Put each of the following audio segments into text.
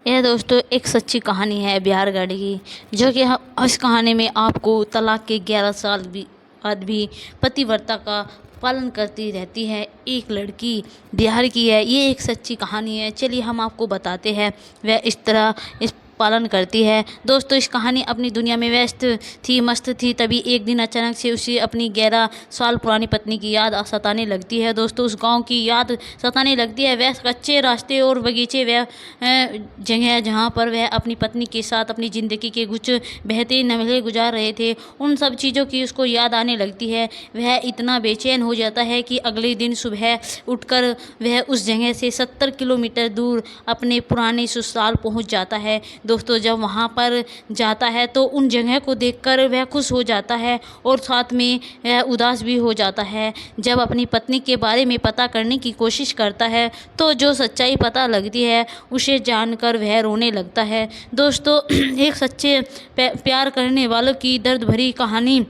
यह दोस्तों एक सच्ची कहानी है बिहार गाड़ी की, जो कि इस कहानी में आपको तलाक के 11 साल बाद भी पतिव्रता का पालन करती रहती है एक लड़की बिहार की है। ये एक सच्ची कहानी है। चलिए हम आपको बताते हैं वह इस तरह इस पालन करती है। दोस्तों इस कहानी अपनी दुनिया में व्यस्त थी, मस्त थी। तभी एक दिन अचानक से उसे अपनी 11 साल पुरानी पत्नी की याद सताने लगती है। दोस्तों उस गांव की याद सताने लगती है। वह कच्चे रास्ते और बगीचे, वह जगह जहां पर वह अपनी पत्नी के साथ अपनी ज़िंदगी के कुछ बेहतरीन लम्हे गुजार रहे थे, उन सब चीज़ों की उसको याद आने लगती है। वह इतना बेचैन हो जाता है कि अगले दिन सुबह उठकर वह उस जगह से 70 किलोमीटर दूर अपने पुराने ससुराल पहुंच जाता है। दोस्तों जब वहां पर जाता है तो उन जगह को देखकर वह खुश हो जाता है और साथ में वह उदास भी हो जाता है। जब अपनी पत्नी के बारे में पता करने की कोशिश करता है तो जो सच्चाई पता लगती है उसे जानकर वह रोने लगता है। दोस्तों एक सच्चे प्यार करने वालों की दर्द भरी कहानी,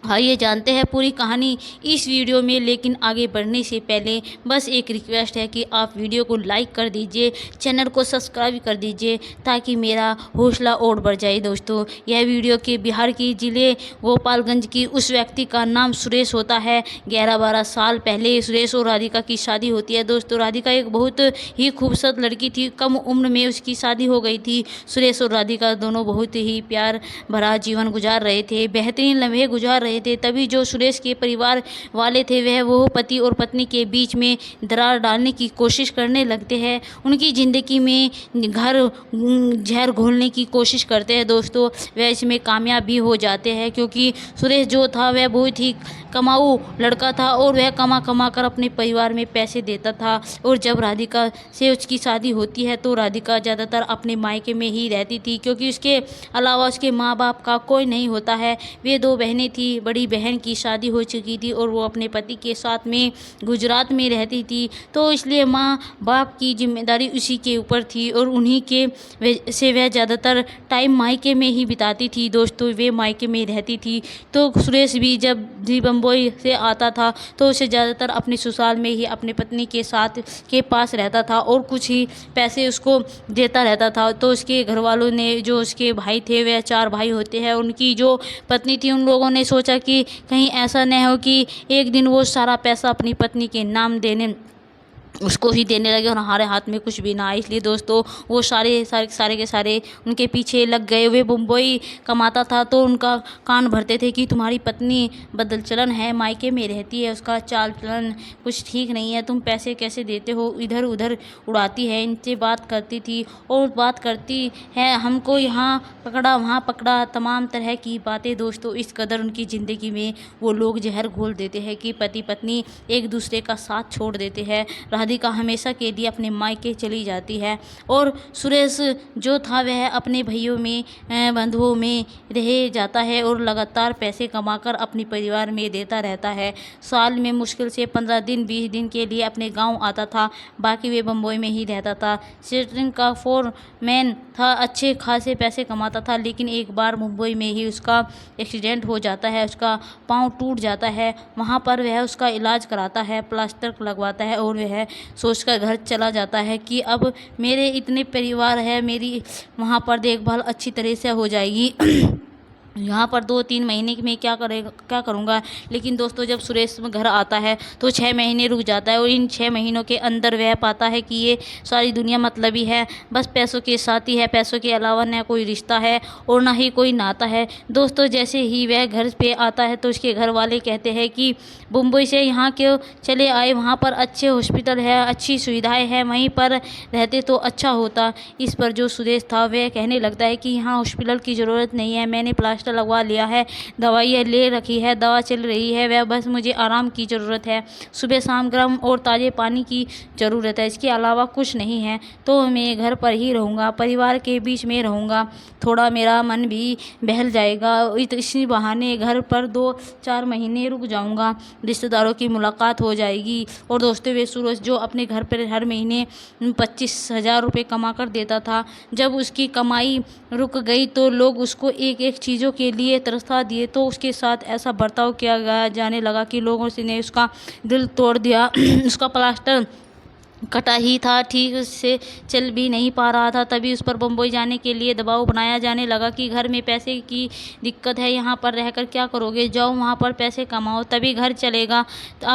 आइए जानते हैं पूरी कहानी इस वीडियो में। लेकिन आगे बढ़ने से पहले बस एक रिक्वेस्ट है कि आप वीडियो को लाइक कर दीजिए, चैनल को सब्सक्राइब कर दीजिए ताकि मेरा हौसला और बढ़ जाए। दोस्तों यह वीडियो के बिहार की ज़िले गोपालगंज की उस व्यक्ति का नाम सुरेश होता है। 11-12 साल पहले सुरेश और राधिका की शादी होती है। दोस्तों राधिका एक बहुत ही खूबसूरत लड़की थी, कम उम्र में उसकी शादी हो गई थी। सुरेश और राधिका दोनों बहुत ही प्यार भरा जीवन गुजार रहे थे, बेहतरीन लम्हे गुजार रहे थे। तभी जो सुरेश के परिवार वाले थे वह पति और पत्नी के बीच में दरार डालने की कोशिश करने लगते हैं। उनकी ज़िंदगी में जहर घोलने की कोशिश करते हैं। दोस्तों वह इसमें कामयाब भी हो जाते हैं, क्योंकि सुरेश जो था वह बहुत ही कमाऊ लड़का था और वह कमा कमा कर अपने परिवार में पैसे देता था। और जब राधिका से उसकी शादी होती है तो राधिका ज़्यादातर अपने मायके में ही रहती थी, क्योंकि उसके अलावा उसके माँ बाप का कोई नहीं होता है। वे 2 बहनें थी, बड़ी बहन की शादी हो चुकी थी और वो अपने पति के साथ में गुजरात में रहती थी, तो इसलिए माँ बाप की जिम्मेदारी उसी के ऊपर थी और उन्हीं के से वह ज़्यादातर टाइम मायके में ही बिताती थी। दोस्तों वे मायके में रहती थी तो सुरेश भी जब भी बम्बई से आता था तो उसे ज़्यादातर अपने ससुराल में ही अपनी पत्नी के साथ के पास रहता था और कुछ ही पैसे उसको देता रहता था। तो उसके घर वालों ने, जो उसके भाई थे, वह 4 भाई होते हैं, उनकी जो पत्नी थी, उन लोगों ने सोचा कि कहीं ऐसा न हो कि एक दिन वो सारा पैसा अपनी पत्नी के नाम उसको ही देने लगे और हमारे हाथ में कुछ भी ना आए। इसलिए दोस्तों वो सारे के सारे उनके पीछे लग गए। वे मुंबई कमाता था तो उनका कान भरते थे कि तुम्हारी पत्नी बदल चलन है, मायके में रहती है, उसका चाल चलन कुछ ठीक नहीं है, तुम पैसे कैसे देते हो, इधर उधर उड़ाती है। इनसे बात करती थी और बात करती है, हमको यहाँ पकड़ा वहाँ पकड़ा, तमाम तरह की बातें। दोस्तों इस कदर उनकी ज़िंदगी में वो लोग जहर घोल देते हैं कि पति पत्नी एक दूसरे का साथ छोड़ देते हैं। राधिका हमेशा के लिए अपने मायके चली जाती है और सुरेश जो था वह अपने भाइयों में, बंधुओं में रह जाता है और लगातार पैसे कमाकर अपने परिवार में देता रहता है। साल में मुश्किल से 15 दिन 20 दिन के लिए अपने गांव आता था, बाकी वे बम्बई में ही रहता था। सेटरिंग का फोरमैन था, अच्छे खासे पैसे कमाता था। लेकिन एक बार मुंबई में ही उसका एक्सीडेंट हो जाता है, उसका पाँव टूट जाता है। वहाँ पर वह उसका इलाज कराता है, प्लास्टर लगवाता है और वह सोचकर घर चला जाता है कि अब मेरे इतने परिवार है, मेरी वहाँ पर देखभाल अच्छी तरह से हो जाएगी। यहाँ पर 2-3 महीने में क्या करूँगा। लेकिन दोस्तों जब सुरेश घर आता है तो 6 महीने रुक जाता है और इन 6 महीनों के अंदर वह पाता है कि ये सारी दुनिया मतलबी है, बस पैसों के साथ ही है, पैसों के अलावा न कोई रिश्ता है और ना ही कोई नाता है। दोस्तों जैसे ही वह घर पे आता है तो उसके घर वाले कहते हैं कि मुंबई से यहाँ क्यों चले आए, वहाँ पर अच्छे हॉस्पिटल है, अच्छी सुविधाएँ हैं, वहीं पर रहते तो अच्छा होता। इस पर जो सुरेश था वह कहने लगता है कि यहाँ हॉस्पिटल की ज़रूरत नहीं है, मैंने प्लास्टर लगवा लिया है, दवाइयाँ ले रखी है, दवा चल रही है, वह बस मुझे आराम की ज़रूरत है, सुबह शाम गर्म और ताज़े पानी की ज़रूरत है, इसके अलावा कुछ नहीं है। तो मैं घर पर ही रहूँगा, परिवार के बीच में रहूँगा, थोड़ा मेरा मन भी बहल जाएगा, इसी बहाने घर पर 2-4 महीने रुक जाऊँगा, रिश्तेदारों की मुलाकात हो जाएगी। और दोस्तों वे सूरज जो अपने घर पर हर महीने 25,000 रुपये कमा कर देता था, जब उसकी कमाई रुक गई तो लोग उसको एक एक चीज़ों के लिए तरसा दिए। तो उसके साथ ऐसा बर्ताव किया जाने लगा कि लोगों ने उसका दिल तोड़ दिया। उसका प्लास्टर कटा ही था, ठीक से चल भी नहीं पा रहा था। तभी उस पर बम्बई जाने के लिए दबाव बनाया जाने लगा कि घर में पैसे की दिक्कत है, यहाँ पर रहकर क्या करोगे, जाओ वहाँ पर पैसे कमाओ तभी घर चलेगा। तो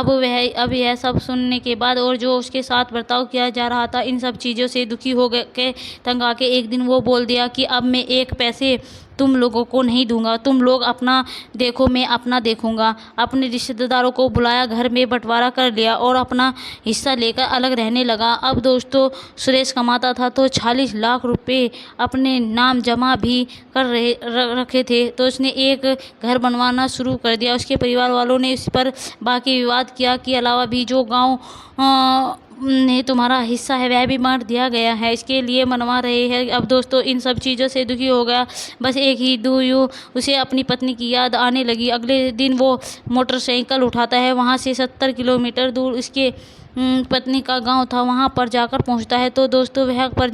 अब यह सब सुनने के बाद और जो उसके साथ बर्ताव किया जा रहा था, इन सब चीज़ों से दुखी हो गए के तंग आके एक दिन वो बोल दिया कि अब मैं एक पैसे तुम लोगों को नहीं दूंगा, तुम लोग अपना देखो, मैं अपना देखूंगा। अपने रिश्तेदारों को बुलाया, घर में बंटवारा कर लिया और अपना हिस्सा लेकर अलग रहने लगा। अब दोस्तों सुरेश कमाता था तो 40 लाख रुपए अपने नाम जमा भी रखे थे। तो उसने एक घर बनवाना शुरू कर दिया। उसके परिवार वालों ने इस पर बाकी विवाद किया कि अलावा भी जो गांव ने तुम्हारा हिस्सा है वह भी बांट दिया गया है, इसके लिए मनवा रहे हैं। अब दोस्तों इन सब चीज़ों से दुखी हो गया। बस एक ही उसे अपनी पत्नी की याद आने लगी। अगले दिन वो मोटरसाइकिल उठाता है, वहाँ से 70 किलोमीटर दूर उसके पत्नी का गांव था, वहां पर जाकर पहुंचता है। तो दोस्तों वह पर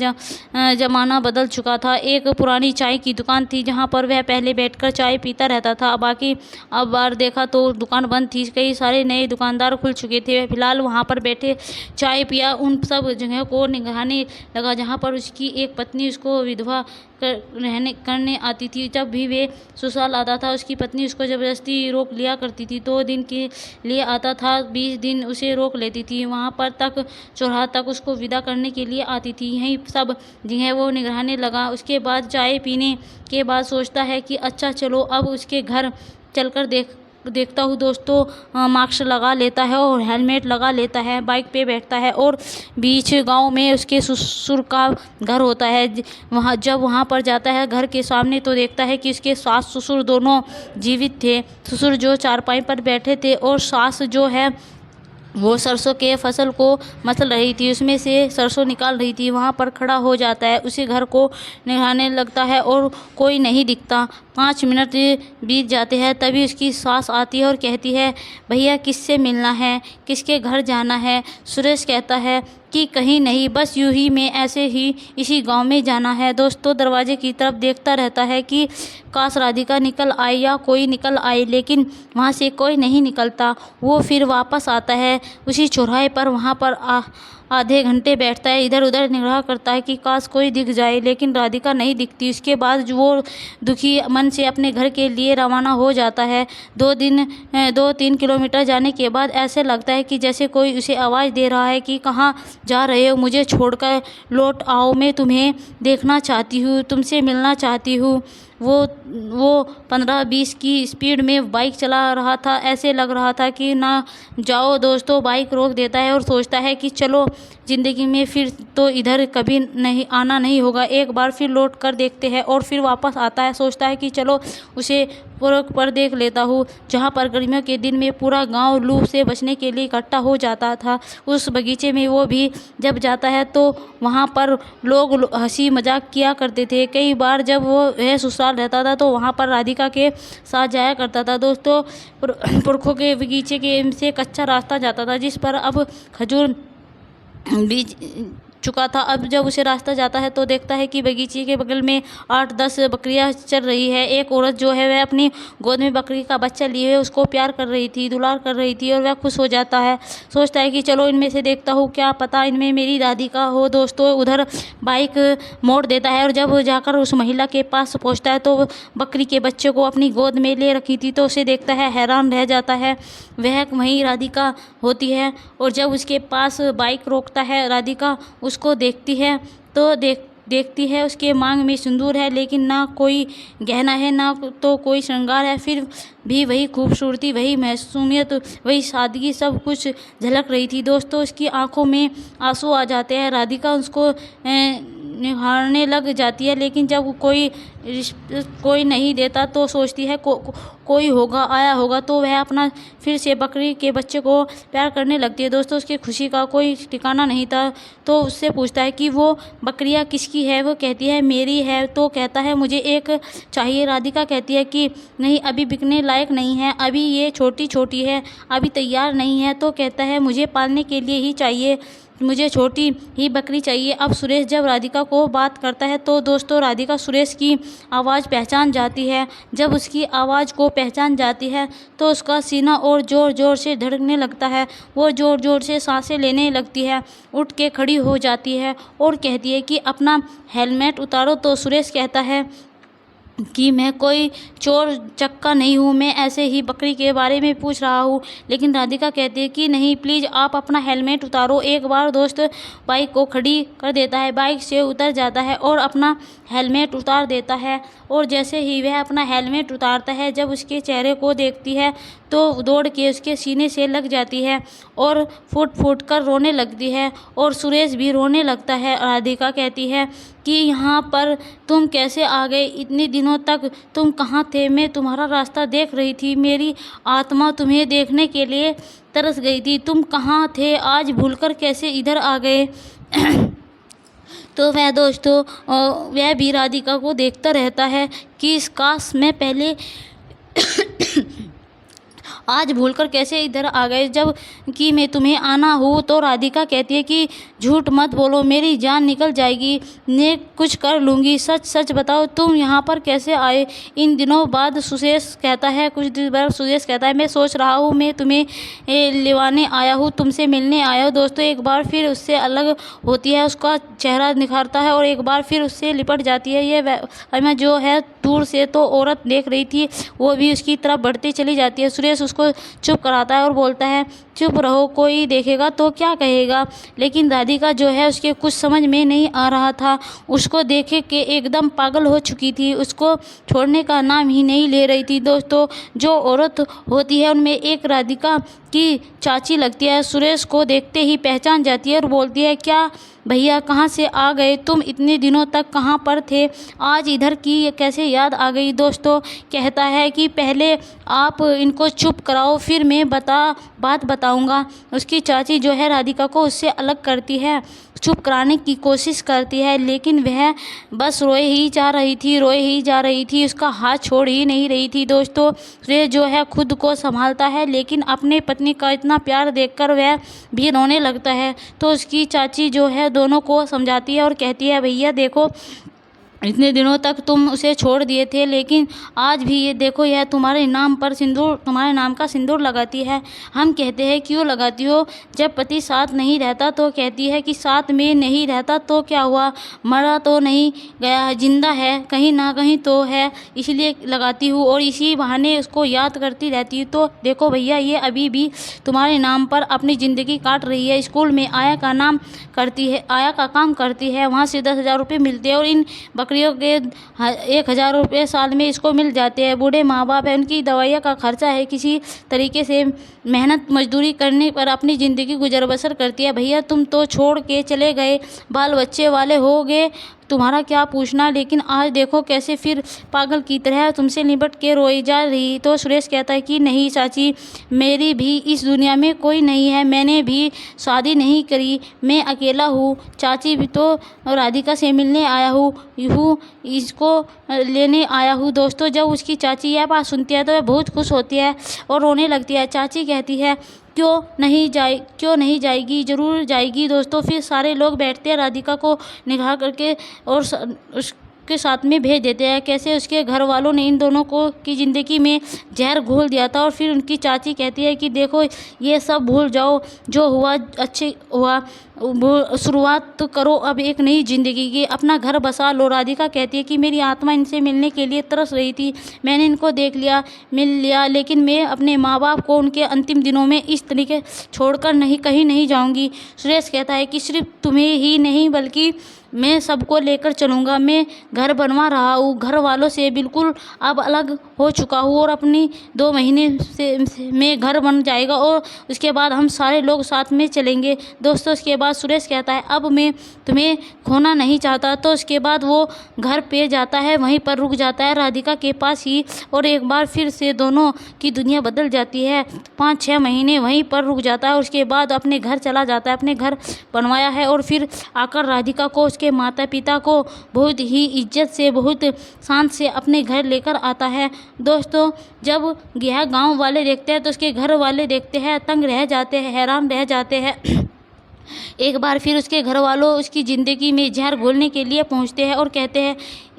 जमाना बदल चुका था। एक पुरानी चाय की दुकान थी जहां पर वह पहले बैठकर चाय पीता रहता था। अब बार देखा तो दुकान बंद थी, कई सारे नए दुकानदार खुल चुके थे। वह फिलहाल वहां पर बैठे चाय पिया उन सब जगह को निगाहने लगा जहां पर उसकी एक पत्नी उसको विधवा करने आती थी। जब भी वे ससुराल आता था उसकी पत्नी उसको ज़बरदस्ती रोक लिया करती थी। 2 दिन के लिए आता था, 20 दिन उसे रोक लेती थी। वहाँ पर तक चौराहा तक उसको विदा करने के लिए आती थी। यहीं सब जगह वो निगराने लगा। उसके बाद चाय पीने के बाद सोचता है कि अच्छा चलो अब उसके घर चलकर देखता हूँ। दोस्तों मास्क लगा लेता है और हेलमेट लगा लेता है, बाइक पे बैठता है और बीच गांव में उसके ससुर का घर होता है। जब वहाँ पर जाता है घर के सामने तो देखता है कि उसके सास ससुर दोनों जीवित थे। ससुर जो चारपाई पर बैठे थे और सास जो है वो सरसों के फसल को मसल रही थी, उसमें से सरसों निकाल रही थी। वहाँ पर खड़ा हो जाता है, उसी घर को निहारने लगता है और कोई नहीं दिखता। 5 मिनट बीत जाते हैं, तभी उसकी सास आती है और कहती है भैया किससे मिलना है, किसके घर जाना है। सुरेश कहता है कि कहीं नहीं, बस यूं ही मैं ऐसे ही इसी गांव में जाना है। दोस्तों दरवाजे की तरफ देखता रहता है कि काश राधिका निकल आए या कोई निकल आए, लेकिन वहाँ से कोई नहीं निकलता। वो फिर वापस आता है उसी चौराहे पर, वहाँ पर आधे घंटे बैठता है, इधर उधर निगाह करता है कि काश कोई दिख जाए, लेकिन राधिका नहीं दिखती। उसके बाद वो दुखी मन से अपने घर के लिए रवाना हो जाता है। 2-3 किलोमीटर जाने के बाद ऐसे लगता है कि जैसे कोई उसे आवाज़ दे रहा है कि कहाँ जा रहे हो, मुझे छोड़कर लौट आओ, मैं तुम्हें देखना चाहती हूँ, तुमसे मिलना चाहती हूँ। वो 15-20 की स्पीड में बाइक चला रहा था, ऐसे लग रहा था कि ना जाओ। दोस्तों बाइक रोक देता है और सोचता है कि चलो ज़िंदगी में फिर तो इधर कभी नहीं आना नहीं होगा, एक बार फिर लौट कर देखते हैं। और फिर वापस आता है, सोचता है कि चलो उसे पर देख लेता हूँ, जहाँ पर गर्मियों के दिन में पूरा गांव लू से बचने के लिए इकट्ठा हो जाता था। उस बगीचे में वो भी जब जाता है तो वहाँ पर लोग हंसी मजाक किया करते थे। कई बार जब वो ससुराल रहता था तो वहाँ पर राधिका के साथ जाया करता था। दोस्तों पुरखों के बगीचे के से कच्चा रास्ता जाता था जिस पर अब खजूर बीज चुका था। अब जब उसे रास्ता जाता है तो देखता है कि बगीचे के बगल में 8-10 बकरियां चल रही है। एक औरत जो है वह अपनी गोद में बकरी का बच्चा लिए हुए उसको प्यार कर रही थी, दुलार कर रही थी और वह खुश हो जाता है। सोचता है कि चलो इनमें से देखता हूँ, क्या पता इनमें मेरी दादी का हो। दोस्तों उधर बाइक मोड़ देता है और जब जाकर उस महिला के पास पहुँचता है तो बकरी के बच्चे को अपनी गोद में ले रखी थी। तो उसे देखता है, हैरान रह जाता है, वह वहीं राधिका होती है। और जब उसके पास बाइक रोकता है, राधिका उसको देखती है तो देखती है उसके मांग में सिंदूर है, लेकिन ना कोई गहना है ना तो कोई श्रृंगार है। फिर भी वही खूबसूरती, वही मासूमियत, वही सादगी सब कुछ झलक रही थी। दोस्तों उसकी आंखों में आंसू आ जाते हैं। राधिका उसको निहारने लग जाती है, लेकिन जब कोई नहीं देता तो सोचती है कोई होगा, आया होगा, तो वह अपना फिर से बकरी के बच्चे को प्यार करने लगती है। दोस्तों उसकी खुशी का कोई ठिकाना नहीं था। तो उससे पूछता है कि वो बकरियां किसकी है। वो कहती है मेरी है। तो कहता है मुझे एक चाहिए। राधिका कहती है कि नहीं, अभी बिकने लायक नहीं है, अभी ये छोटी छोटी है, अभी तैयार नहीं है। तो कहता है मुझे पालने के लिए ही चाहिए। मुझे छोटी ही बकरी चाहिए। अब सुरेश जब राधिका को बात करता है तो दोस्तों राधिका सुरेश की आवाज़ पहचान जाती है। जब उसकी आवाज़ को पहचान जाती है तो उसका सीना और ज़ोर ज़ोर से धड़कने लगता है। वो ज़ोर ज़ोर से सांसें लेने लगती है, उठ के खड़ी हो जाती है और कहती है कि अपना हेलमेट उतारो। तो सुरेश कहता है कि मैं कोई चोर चक्का नहीं हूँ, मैं ऐसे ही बकरी के बारे में पूछ रहा हूँ। लेकिन राधिका कहती है कि नहीं, प्लीज़ आप अपना हेलमेट उतारो। एक बार दोस्त बाइक को खड़ी कर देता है, बाइक से उतर जाता है और अपना हेलमेट उतार देता है। और जैसे ही वह अपना हेलमेट उतारता है, जब उसके चेहरे को देखती है तो दौड़ के उसके सीने से लग जाती है और फूट फूट कर रोने लगती है और सुरेश भी रोने लगता है। राधिका कहती है कि यहाँ पर तुम कैसे आ गए? इतने दिनों तक तुम कहाँ थे? मैं तुम्हारा रास्ता देख रही थी, मेरी आत्मा तुम्हें देखने के लिए तरस गई थी। तुम कहाँ थे? आज भूलकर कैसे इधर आ गए? तो वह दोस्तों वह भी राधिका को देखता रहता है कि इस काश मैं पहले आज भूलकर कैसे इधर आ गए जब कि मैं तुम्हें आना हूँ। तो राधिका कहती है कि झूठ मत बोलो, मेरी जान निकल जाएगी, मैं कुछ कर लूँगी, सच सच बताओ तुम यहाँ पर कैसे आए? इन दिनों बाद सुरेश कहता है, कुछ दिन बाद सुरेश कहता है, मैं सोच रहा हूँ मैं तुम्हें लिवाने आया हूँ, तुमसे मिलने आया हूँ। दोस्तों एक बार फिर उससे अलग होती है, उसका चेहरा निखारता है और एक बार फिर उससे लिपट जाती है। ये मैं जो है दूर से तो औरत देख रही थी, वो भी उसकी तरफ बढ़ती चली जाती है। सुरेश उसको चुप कराता है और बोलता है, चुप रहो, कोई देखेगा तो क्या कहेगा? लेकिन राधिका जो है उसके कुछ समझ में नहीं आ रहा था, उसको देखे के एकदम पागल हो चुकी थी, उसको छोड़ने का नाम ही नहीं ले रही थी। दोस्तों जो औरत होती है उनमें एक राधिका की चाची लगती है, सुरेश को देखते ही पहचान जाती है और बोलती है, क्या भैया कहाँ से आ गए? तुम इतने दिनों तक कहाँ पर थे? आज इधर की कैसे याद आ गई? दोस्तों कहता है कि पहले आप इनको चुप कराओ, फिर मैं बात बताऊंगा। उसकी चाची जो है राधिका को उससे अलग करती है, चुप कराने की कोशिश करती है, लेकिन वह बस रोए ही जा रही थी, उसका हाथ छोड़ ही नहीं रही थी। दोस्तों वे जो है खुद को संभालता है, लेकिन अपने पत्नी का इतना प्यार देखकर वह भी रोने लगता है। तो उसकी चाची जो है दोनों को समझाती है और कहती है, भैया देखो, इतने दिनों तक तुम उसे छोड़ दिए थे, लेकिन आज भी ये देखो, यह तुम्हारे नाम का सिंदूर लगाती है। हम कहते हैं क्यों लगाती हो? जब पति साथ नहीं रहता तो कहती है कि साथ में नहीं रहता तो क्या हुआ, मरा तो नहीं गया, जिंदा है, कहीं ना कहीं तो है, इसलिए लगाती हूँ और इसी बहाने उसको याद करती रहती हूँ। तो देखो भैया, ये अभी भी तुम्हारे नाम पर अपनी ज़िंदगी काट रही है। स्कूल में आया का काम करती है, वहाँ से 10,000 रुपये मिलते हैं और इन बकरियों के 1,000 रुपये साल में इसको मिल जाते हैं। बूढ़े माँ बाप है, उनकी दवाइयाँ का खर्चा है, किसी तरीके से मेहनत मजदूरी करने पर अपनी ज़िंदगी गुजर बसर करती है। भैया तुम तो छोड़ के चले गए, बाल बच्चे वाले हो गए, तुम्हारा क्या पूछना, लेकिन आज देखो कैसे फिर पागल की तरह तुमसे निपट के रोई जा रही। तो सुरेश कहता है कि नहीं चाची, मेरी भी इस दुनिया में कोई नहीं है, मैंने भी शादी नहीं करी, मैं अकेला हूँ। चाची भी तो राधिका से मिलने आया हूँ, इसको लेने आया हूँ। दोस्तों जब उसकी चाची यह बात सुनती है तो वह बहुत खुश होती है और रोने लगती है। चाची कहती है, क्यों नहीं जाएगी? ज़रूर जाएगी। दोस्तों फिर सारे लोग बैठते हैं, राधिका को निगाह करके और उसके साथ में भेज देते हैं। कैसे उसके घर वालों ने इन दोनों को की ज़िंदगी में जहर घोल दिया था। और फिर उनकी चाची कहती है कि देखो, ये सब भूल जाओ, जो हुआ अच्छे हुआ, शुरुआत तो करो अब एक नई ज़िंदगी की, अपना घर बसा लो। राधिका कहती है कि मेरी आत्मा इनसे मिलने के लिए तरस रही थी, मैंने इनको देख लिया, मिल लिया, लेकिन मैं अपने माँ बाप को उनके अंतिम दिनों में इस तरीके छोड़कर कहीं नहीं जाऊंगी। सुरेश कहता है कि सिर्फ तुम्हें ही नहीं बल्कि मैं सबको लेकर चलूँगा। मैं घर बनवा रहा हूँ, घर वालों से बिल्कुल अब अलग हो चुका हूँ और अपनी 2 महीने से में घर बन जाएगा और उसके बाद हम सारे लोग साथ में चलेंगे। दोस्तों उसके बाद सुरेश कहता है, अब मैं तुम्हें खोना नहीं चाहता। तो उसके बाद वो घर पे जाता है, वहीं पर रुक जाता है राधिका के पास ही, और एक बार फिर से दोनों की दुनिया बदल जाती है। 5-6 महीने वहीं पर रुक जाता है, उसके बाद अपने घर चला जाता है, अपने घर बनवाया है, और फिर आकर राधिका को उसके माता पिता को बहुत ही इज्जत से, बहुत शान से अपने घर लेकर आता है। दोस्तों जब यह गांव वाले देखते हैं तो उसके घर वाले देखते हैं, तंग रह जाते हैं, हैरान रह जाते हैं एक बार फिर उसके घर वालों उसकी ज़िंदगी में जहर घोलने के लिए पहुंचते हैं और कहते हैं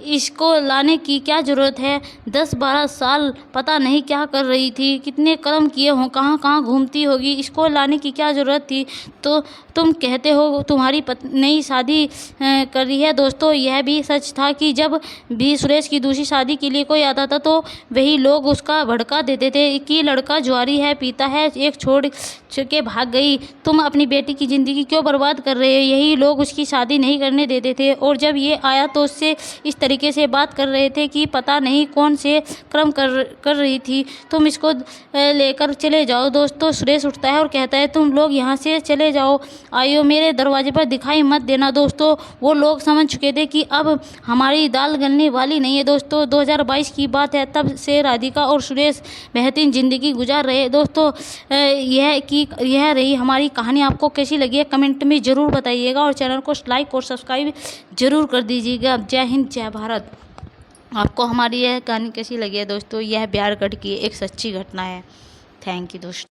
इसको लाने की क्या ज़रूरत है। 10-12 साल पता नहीं क्या कर रही थी, कितने कर्म किए हों, कहाँ कहाँ घूमती होगी, इसको लाने की क्या ज़रूरत थी। तो तुम कहते हो तुम्हारी नई शादी कर रही है। दोस्तों यह भी सच था कि जब भी सुरेश की दूसरी शादी के लिए कोई आता था तो वही लोग उसका भड़का देते थे कि लड़का जुआरी है, पीता है, एक छोड़ के भाग गई, तुम अपनी बेटी की ज़िंदगी क्यों बर्बाद कर रहे हो। यही लोग उसकी शादी नहीं करने देते थे और जब ये आया तो उससे इस तरीके से बात कर रहे थे कि पता नहीं कौन से कर्म कर रही थी, तुम इसको लेकर चले जाओ। दोस्तों सुरेश उठता है और कहता है तुम लोग यहाँ से चले जाओ, आइयो मेरे दरवाजे पर दिखाई मत देना। दोस्तों वो लोग समझ चुके थे कि अब हमारी दाल गलने वाली नहीं है। दोस्तों 2022 की बात है, तब से राधिका और सुरेश बेहतरीन ज़िंदगी गुजार रहे। दोस्तों यह रही हमारी कहानी। आपको कैसी लगी है कमेंट में ज़रूर बताइएगा और चैनल को लाइक और सब्सक्राइब ज़रूर कर दीजिएगा। जय हिंद जय भारत। आपको हमारी यह कहानी कैसी लगी है दोस्तों। यह बिहारगढ़ की एक सच्ची घटना है। थैंक यू दोस्तों।